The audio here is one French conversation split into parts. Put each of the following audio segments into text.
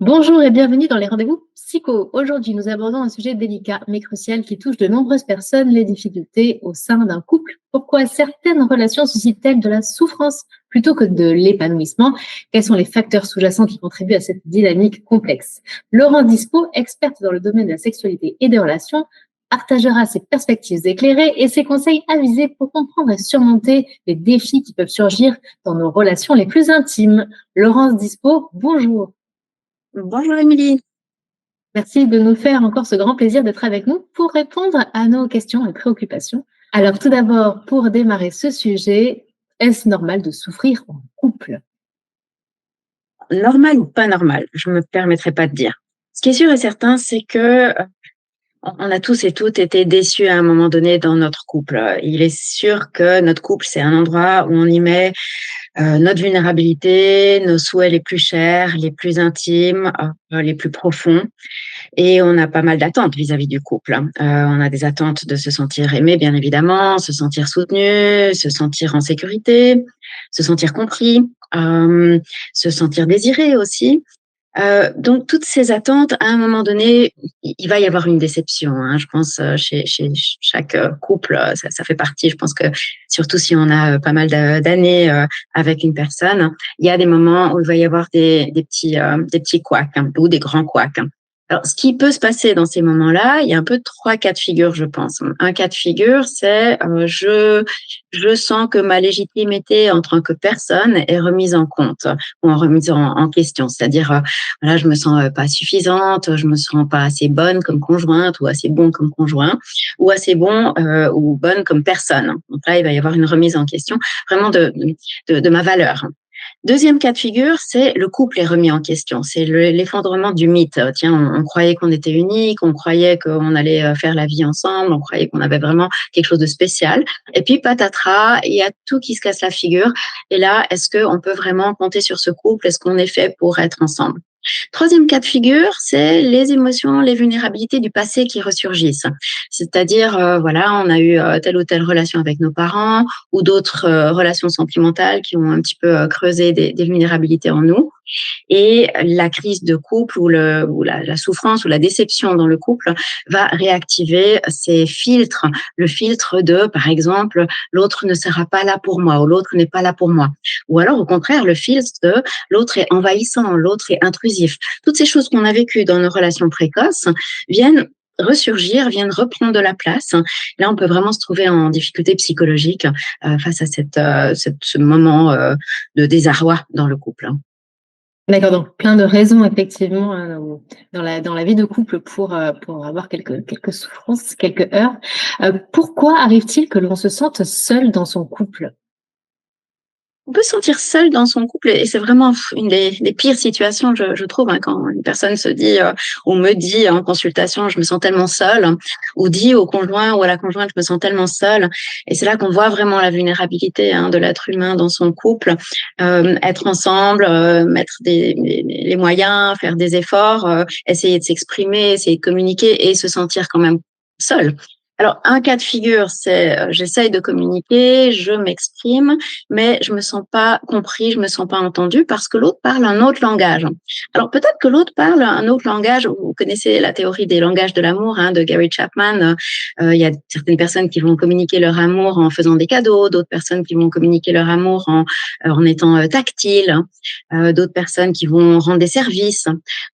Bonjour et bienvenue dans les rendez-vous psycho. Aujourd'hui, nous abordons un sujet délicat mais crucial qui touche de nombreuses personnes, les difficultés au sein d'un couple. Pourquoi certaines relations suscitent-elles de la souffrance plutôt que de l'épanouissement? Quels sont les facteurs sous-jacents qui contribuent à cette dynamique complexe? Laurence Dispo, experte dans le domaine de la sexualité et des relations, partagera ses perspectives éclairées et ses conseils avisés pour comprendre et surmonter les défis qui peuvent surgir dans nos relations les plus intimes. Laurence Dispo, bonjour. Bonjour Émilie. Merci de nous faire encore ce grand plaisir d'être avec nous pour répondre à nos questions et préoccupations. Alors tout d'abord, pour démarrer ce sujet, est-ce normal de souffrir en couple? Normal ou pas normal, je me permettrai pas de dire. Ce qui est sûr et certain, c'est que on a tous et toutes été déçus à un moment donné dans notre couple. Il est sûr que notre couple, c'est un endroit où on y met notre vulnérabilité, nos souhaits les plus chers, les plus intimes, les plus profonds. Et on a pas mal d'attentes vis-à-vis du couple. On a des attentes de se sentir aimé, bien évidemment, se sentir soutenu, se sentir en sécurité, se sentir compris, se sentir désiré aussi. Donc toutes ces attentes, à un moment donné, il va y avoir une déception, hein. Je pense chez chaque couple, ça fait partie. Je pense que surtout si on a pas mal d'années avec une personne, il y a des moments où il va y avoir des petits couacs, hein, ou des grands couacs, hein. Alors, ce qui peut se passer dans ces moments-là, il y a un peu trois cas de figure, je pense. Un cas de figure, c'est je sens que ma légitimité en tant que personne est remise en compte ou en remise en question. C'est-à-dire, voilà, je me sens pas suffisante, je me sens pas assez bonne comme conjointe ou assez bon comme conjoint ou assez bon ou bonne comme personne. Donc là, il va y avoir une remise en question vraiment de ma valeur. Deuxième cas de figure, c'est le couple est remis en question. C'est l'effondrement du mythe. Tiens, on croyait qu'on était unique, on croyait qu'on allait faire la vie ensemble, on croyait qu'on avait vraiment quelque chose de spécial. Et puis, patatras, il y a tout qui se casse la figure. Et là, est-ce qu'on peut vraiment compter sur ce couple? Est-ce qu'on est fait pour être ensemble? Troisième cas de figure, c'est les émotions, les vulnérabilités du passé qui ressurgissent. C'est-à-dire, voilà, on a eu telle ou telle relation avec nos parents ou d'autres relations sentimentales qui ont un petit peu creusé des vulnérabilités en nous. Et la crise de couple ou la souffrance ou la déception dans le couple va réactiver ces filtres, le filtre de, par exemple, l'autre ne sera pas là pour moi ou l'autre n'est pas là pour moi. Ou alors, au contraire, le filtre de l'autre est envahissant, l'autre est intrusif. Toutes ces choses qu'on a vécues dans nos relations précoces viennent ressurgir, viennent reprendre de la place. Là, on peut vraiment se trouver en difficulté psychologique face à ce moment de désarroi dans le couple. D'accord, donc plein de raisons effectivement dans la vie de couple pour avoir quelques souffrances, quelques heurts. Pourquoi arrive-t-il que l'on se sente seul dans son couple? On peut se sentir seul dans son couple et c'est vraiment une des pires situations, je trouve, hein, quand une personne se dit ou me dit en consultation, je me sens tellement seule, hein, ou dit au conjoint ou à la conjointe, je me sens tellement seule. Et c'est là qu'on voit vraiment la vulnérabilité, hein, de l'être humain dans son couple. Être ensemble, mettre les moyens, faire des efforts, essayer de s'exprimer, essayer de communiquer et se sentir quand même seul. Alors, un cas de figure, c'est j'essaye de communiquer, je m'exprime, mais je me sens pas compris, je me sens pas entendu parce que l'autre parle un autre langage. Alors, peut-être que l'autre parle un autre langage. Vous connaissez la théorie des langages de l'amour, hein, de Gary Chapman. Il y a certaines personnes qui vont communiquer leur amour en faisant des cadeaux, d'autres personnes qui vont communiquer leur amour en étant tactiles, d'autres personnes qui vont rendre des services,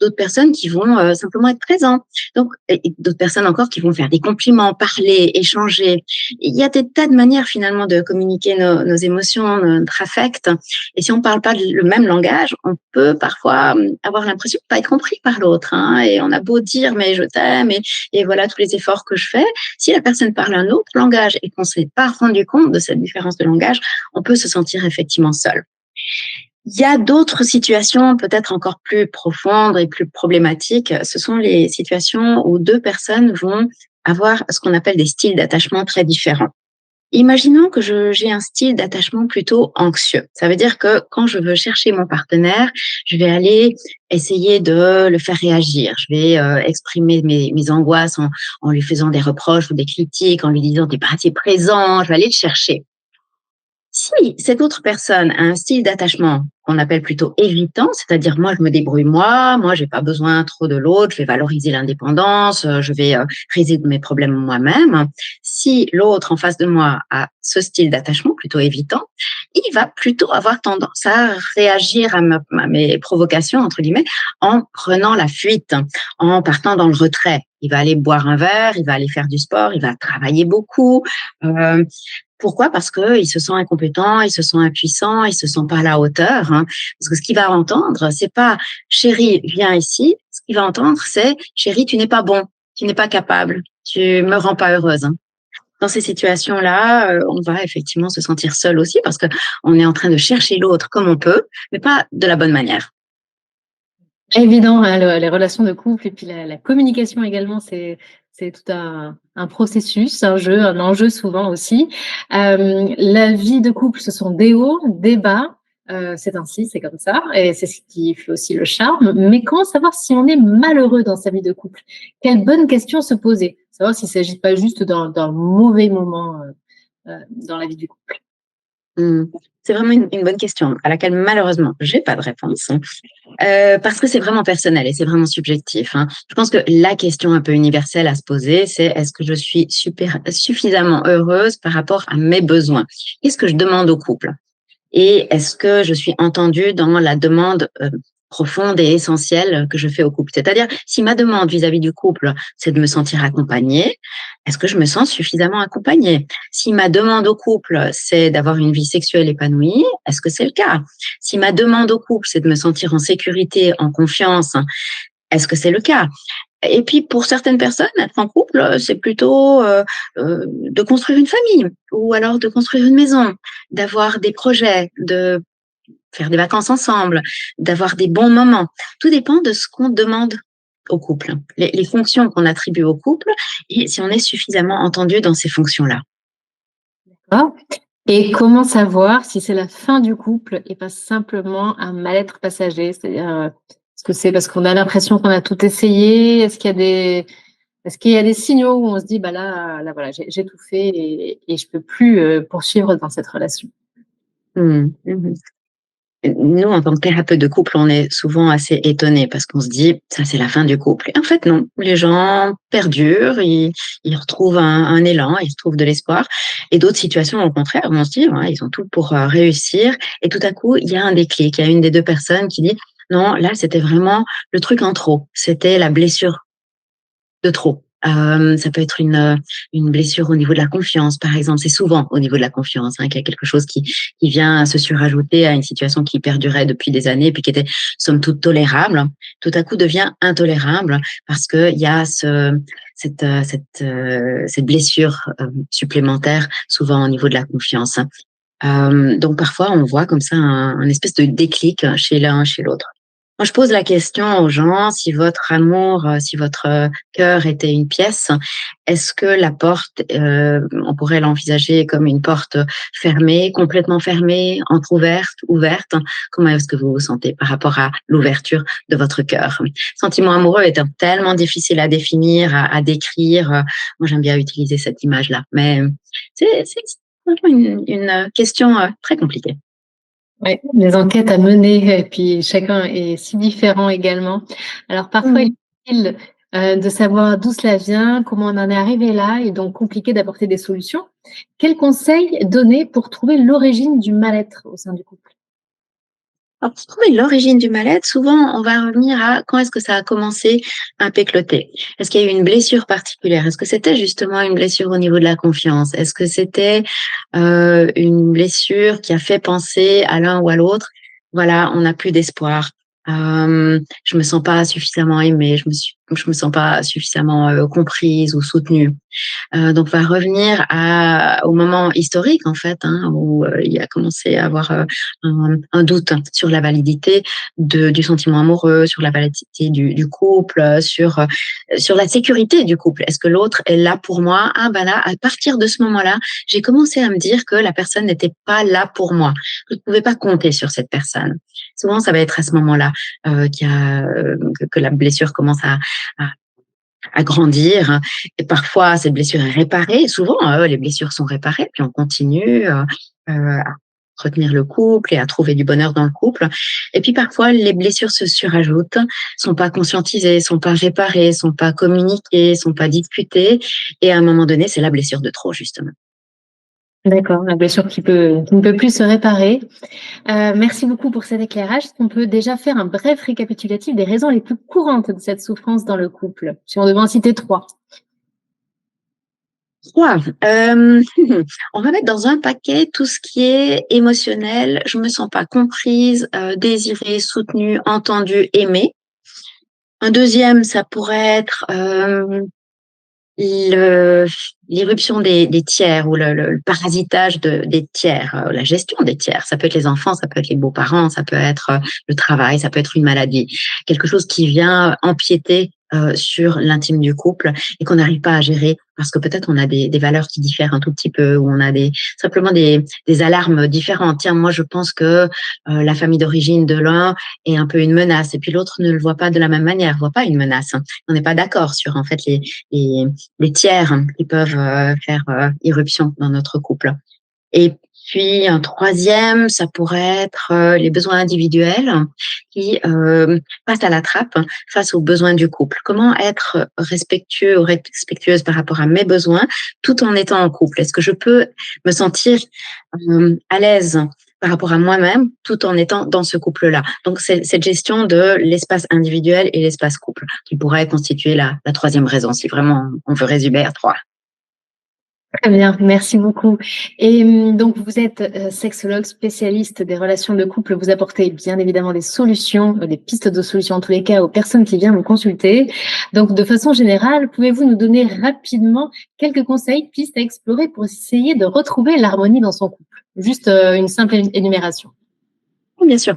d'autres personnes qui vont simplement être présentes. Donc, et d'autres personnes encore qui vont faire des compliments, parler, échanger. Il y a des tas de manières finalement de communiquer nos émotions, notre affect. Et si on ne parle pas le même langage, on peut parfois avoir l'impression de ne pas être compris par l'autre, hein. Et on a beau dire mais je t'aime et voilà tous les efforts que je fais. Si la personne parle un autre langage et qu'on ne s'est pas rendu compte de cette différence de langage, on peut se sentir effectivement seul. Il y a d'autres situations peut-être encore plus profondes et plus problématiques. Ce sont les situations où deux personnes vont avoir ce qu'on appelle des styles d'attachement très différents. Imaginons que j'ai un style d'attachement plutôt anxieux. Ça veut dire que quand je veux chercher mon partenaire, je vais aller essayer de le faire réagir. Je vais exprimer mes angoisses en lui faisant des reproches ou des critiques, en lui disant t'es pas assez présent. Je vais aller le chercher. Si cette autre personne a un style d'attachement qu'on appelle plutôt évitant, c'est-à-dire moi je me débrouille moi j'ai pas besoin trop de l'autre, je vais valoriser l'indépendance, je vais résoudre mes problèmes moi-même. Si l'autre en face de moi a ce style d'attachement plutôt évitant, il va plutôt avoir tendance à réagir à mes provocations entre guillemets en prenant la fuite, en partant dans le retrait. Il va aller boire un verre, il va aller faire du sport, il va travailler beaucoup. Euh, Pourquoi? Parce qu'il se sent incompétent, il se sent impuissant, il se sent pas à la hauteur. Hein. Parce que ce qu'il va entendre, c'est pas chérie, viens ici. Ce qu'il va entendre, c'est chérie, tu n'es pas bon, tu n'es pas capable, tu me rends pas heureuse. Hein. Dans ces situations-là, on va effectivement se sentir seul aussi parce que on est en train de chercher l'autre comme on peut, mais pas de la bonne manière. Évident, hein, les relations de couple et puis la communication également, c'est tout un processus, un jeu, un enjeu souvent aussi. La vie de couple, ce sont des hauts, des bas. C'est ainsi, c'est comme ça, et c'est ce qui fait aussi le charme. Mais comment savoir si on est malheureux dans sa vie de couple? Quelle bonne question se poser? Savoir s'il ne s'agit pas juste d'un mauvais moment dans la vie du couple. C'est vraiment une bonne question à laquelle malheureusement j'ai pas de réponse. Parce que c'est vraiment personnel et c'est vraiment subjectif. Hein. Je pense que la question un peu universelle à se poser, c'est est-ce que je suis suffisamment heureuse par rapport à mes besoins? Qu'est-ce que je demande au couple? Et est-ce que je suis entendue dans la demande profonde et essentielle que je fais au couple? C'est-à-dire, si ma demande vis-à-vis du couple, c'est de me sentir accompagnée, est-ce que je me sens suffisamment accompagnée? Si ma demande au couple, c'est d'avoir une vie sexuelle épanouie, est-ce que c'est le cas? Si ma demande au couple, c'est de me sentir en sécurité, en confiance, est-ce que c'est le cas? Et puis, pour certaines personnes, être en couple, c'est plutôt de construire une famille ou alors de construire une maison, d'avoir des projets, de faire des vacances ensemble, d'avoir des bons moments. Tout dépend de ce qu'on demande au couple, les fonctions qu'on attribue au couple et si on est suffisamment entendu dans ces fonctions-là. D'accord. Et comment savoir si c'est la fin du couple et pas simplement un mal-être passager? C'est-à-dire, est-ce que c'est parce qu'on a l'impression qu'on a tout essayé? Est-ce qu'il y a des signaux où on se dit, bah là voilà, j'ai tout fait et je peux plus poursuivre dans cette relation? Mmh. Mmh. Nous, en tant que thérapeute de couple, on est souvent assez étonnés parce qu'on se dit, ça, c'est la fin du couple. Et en fait, non. Les gens perdurent, ils retrouvent un élan, ils retrouvent de l'espoir. Et d'autres situations, au contraire, on se dit, ouais, ils ont tout pour réussir. Et tout à coup, il y a un déclic. Il y a une des deux personnes qui dit, non, là, c'était vraiment le truc en trop. C'était la blessure de trop. Ça peut être une blessure au niveau de la confiance, par exemple. C'est souvent au niveau de la confiance hein, qu'il y a quelque chose qui vient se surajouter à une situation qui perdurait depuis des années, puis qui était somme toute tolérable, tout à coup devient intolérable parce qu'il y a cette blessure supplémentaire, souvent au niveau de la confiance. Donc parfois, on voit comme ça un espèce de déclic chez l'un, chez l'autre. Moi, je pose la question aux gens, si votre amour, si votre cœur était une pièce, est-ce que la porte, on pourrait l'envisager comme une porte fermée, complètement fermée, entrouverte, ouverte? Comment est-ce que vous vous sentez par rapport à l'ouverture de votre cœur? Sentiment amoureux étant tellement difficile à définir, à décrire. Moi, j'aime bien utiliser cette image-là, mais c'est vraiment une question très compliquée. Ouais, des enquêtes à mener et puis chacun est si différent également. Alors parfois, il Mmh. est difficile, de savoir d'où cela vient, comment on en est arrivé là et donc compliqué d'apporter des solutions. Quels conseils donner pour trouver l'origine du mal-être au sein du couple? Alors, pour trouver l'origine du mal-être, souvent, on va revenir à quand est-ce que ça a commencé à pécloter? Est-ce qu'il y a eu une blessure particulière? Est-ce que c'était justement une blessure au niveau de la confiance? Est-ce que c'était une blessure qui a fait penser à l'un ou à l'autre? Voilà, on n'a plus d'espoir. Je me sens pas suffisamment aimée, je me sens pas suffisamment comprise ou soutenue. Donc, on va revenir au moment historique, en fait, hein, où il a commencé à avoir un doute sur la validité du sentiment amoureux, sur la validité du couple, sur la sécurité du couple. Est-ce que l'autre est là pour moi? Ah, ben là, à partir de ce moment-là, j'ai commencé à me dire que la personne n'était pas là pour moi. Je ne pouvais pas compter sur cette personne. Souvent, ça va être à ce moment-là que la blessure commence à à grandir. Et parfois, cette blessure est réparée. Souvent, les blessures sont réparées, puis on continue entretenir le couple et à trouver du bonheur dans le couple. Et puis parfois, les blessures se surajoutent, sont pas conscientisées, sont pas réparées, sont pas communiquées, sont pas discutées. Et à un moment donné, c'est la blessure de trop, justement. D'accord, la blessure qui ne peut plus se réparer. Merci beaucoup pour cet éclairage. Est-ce qu'on peut déjà faire un bref récapitulatif des raisons les plus courantes de cette souffrance dans le couple? Si on devait en citer 3. 3, on va mettre dans un paquet tout ce qui est émotionnel. Je me sens pas comprise, désirée, soutenue, entendue, aimée. Un deuxième, ça pourrait être l'irruption des tiers ou le parasitage des tiers, la gestion des tiers. Ça peut être les enfants, ça peut être les beaux-parents, ça peut être le travail, ça peut être une maladie. Quelque chose qui vient empiéter sur l'intime du couple et qu'on n'arrive pas à gérer parce que peut-être on a des valeurs qui diffèrent un tout petit peu ou on a simplement des alarmes différentes. Tiens, moi je pense que la famille d'origine de l'un est un peu une menace et puis l'autre ne le voit pas de la même manière, voit pas une menace. On n'est pas d'accord sur en fait les tiers qui peuvent faire irruption dans notre couple. Et puis un troisième, ça pourrait être les besoins individuels qui passent à la trappe face aux besoins du couple. Comment être respectueux ou respectueuse par rapport à mes besoins tout en étant en couple? Est-ce que je peux me sentir à l'aise par rapport à moi-même tout en étant dans ce couple-là? Donc, c'est cette gestion de l'espace individuel et l'espace couple qui pourrait constituer la troisième raison, si vraiment on veut résumer à 3. Très bien, merci beaucoup. Et donc, vous êtes sexologue spécialiste des relations de couple. Vous apportez bien évidemment des solutions, des pistes de solutions en tous les cas aux personnes qui viennent vous consulter. Donc, de façon générale, pouvez-vous nous donner rapidement quelques conseils, pistes à explorer pour essayer de retrouver l'harmonie dans son couple? Juste une simple énumération. Oui, bien sûr.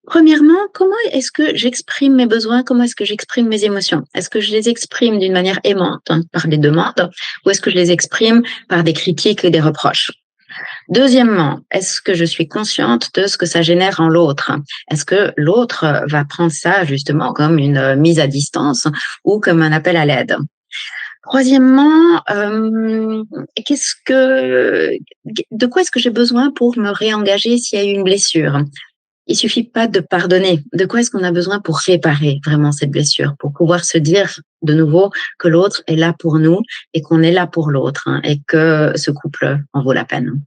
Premièrement, comment est-ce que j'exprime mes besoins? Comment est-ce que j'exprime mes émotions? Est-ce que je les exprime d'une manière aimante, par des demandes, ou est-ce que je les exprime par des critiques et des reproches? Deuxièmement, est-ce que je suis consciente de ce que ça génère en l'autre? Est-ce que l'autre va prendre ça justement comme une mise à distance ou comme un appel à l'aide? Troisièmement, de quoi est-ce que j'ai besoin pour me réengager s'il y a eu une blessure? Il suffit pas de pardonner. De quoi est-ce qu'on a besoin pour réparer vraiment cette blessure, pour pouvoir se dire de nouveau que l'autre est là pour nous et qu'on est là pour l'autre, et que ce couple en vaut la peine.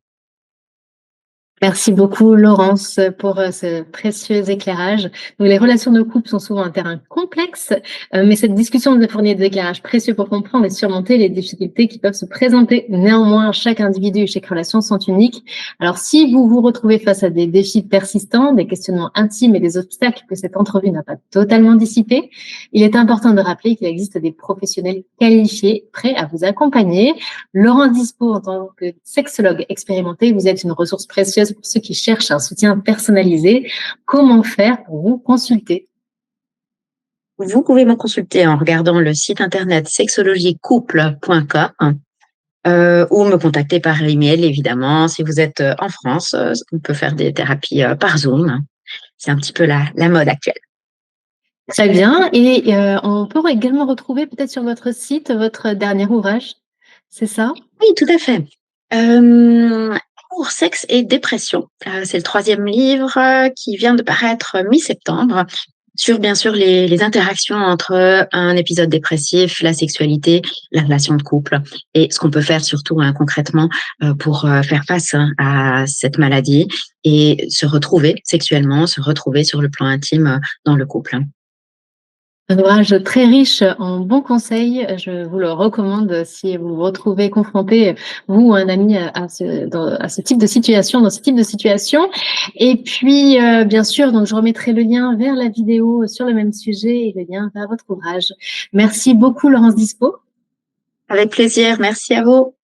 Merci beaucoup, Laurence, pour ce précieux éclairage. Donc, les relations de couple sont souvent un terrain complexe, mais cette discussion nous a fourni des éclairages précieux pour comprendre et surmonter les difficultés qui peuvent se présenter. Néanmoins, chaque individu et chaque relation sont uniques. Alors, si vous vous retrouvez face à des défis persistants, des questionnements intimes et des obstacles que cette entrevue n'a pas totalement dissipés, il est important de rappeler qu'il existe des professionnels qualifiés, prêts à vous accompagner. Laurence Dispo, en tant que sexologue expérimenté, vous êtes une ressource précieuse pour ceux qui cherchent un soutien personnalisé. Comment faire pour vous consulter? Vous pouvez me consulter en regardant le site internet sexologiecouple.com ou me contacter par email, évidemment. Si vous êtes en France, on peut faire des thérapies par Zoom. C'est un petit peu la mode actuelle. Très bien. Et on peut également retrouver peut-être sur votre site votre dernier ouvrage, c'est ça? Oui, tout à fait. Pour sexe et dépression. C'est le troisième livre qui vient de paraître mi-septembre sur, bien sûr, les interactions entre un épisode dépressif, la sexualité, la relation de couple et ce qu'on peut faire surtout concrètement pour faire face à cette maladie et se retrouver sexuellement, se retrouver sur le plan intime dans le couple. Un ouvrage très riche en bons conseils. Je vous le recommande si vous vous retrouvez confronté, vous ou un ami, à ce type de situation, dans ce type de situation. Et puis, bien sûr, donc je remettrai le lien vers la vidéo sur le même sujet et le lien vers votre ouvrage. Merci beaucoup, Laurence Dispo. Avec plaisir. Merci à vous.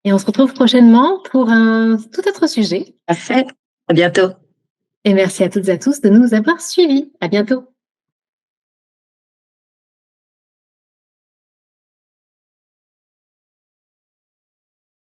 Et on se retrouve prochainement pour un tout autre sujet. Parfait. À bientôt. Et merci à toutes et à tous de nous avoir suivis. À bientôt.